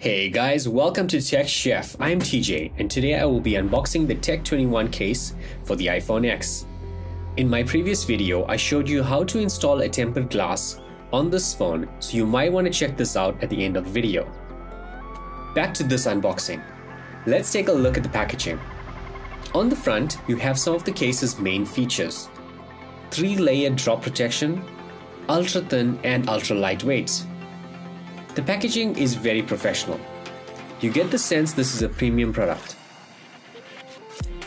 Hey guys, welcome to Tech Chef. I'm TJ and today I will be unboxing the Tech21 case for the iPhone X. In my previous video, I showed you how to install a tempered glass on this phone, so you might want to check this out at the end of the video. Back to this unboxing. Let's take a look at the packaging. On the front, you have some of the case's main features. 3-layer drop protection, ultra thin and ultra lightweight. The packaging is very professional. You get the sense this is a premium product.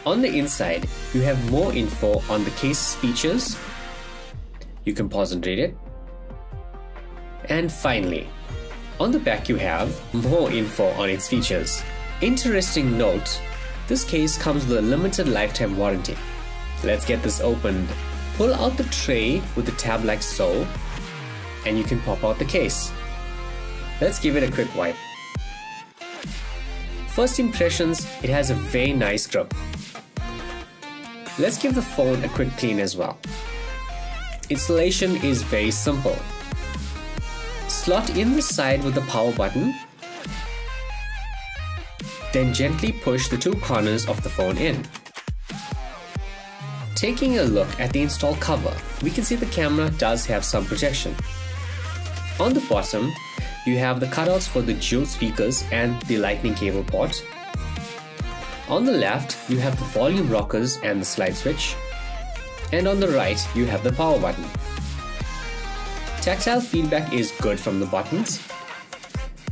On the inside, you have more info on the case's features. You can pause and read it. And finally, on the back you have more info on its features. Interesting note, this case comes with a limited lifetime warranty. Let's get this opened. Pull out the tray with the tab like so, and you can pop out the case. Let's give it a quick wipe. First impressions, it has a very nice grip. Let's give the phone a quick clean as well. Installation is very simple. Slot in the side with the power button, then gently push the two corners of the phone in. Taking a look at the install cover, we can see the camera does have some protection. On the bottom, you have the cutouts for the dual speakers and the lightning cable port. On the left, you have the volume rockers and the slide switch. And on the right, you have the power button. Tactile feedback is good from the buttons.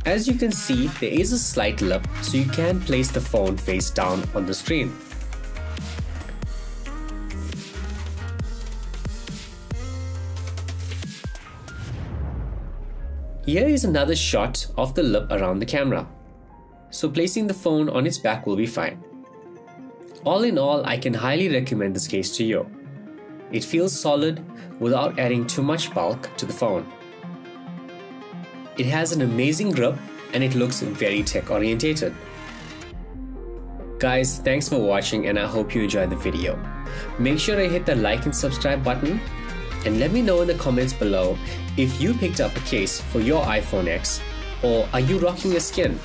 As you can see, there is a slight lip, so you can place the phone face down on the screen. Here is another shot of the lip around the camera, so placing the phone on its back will be fine. All in all, I can highly recommend this case to you. It feels solid without adding too much bulk to the phone. It has an amazing grip and it looks very tech orientated. Guys, thanks for watching and I hope you enjoyed the video. Make sure to hit the like and subscribe button. And let me know in the comments below if you picked up a case for your iPhone X, or are you rocking a skin?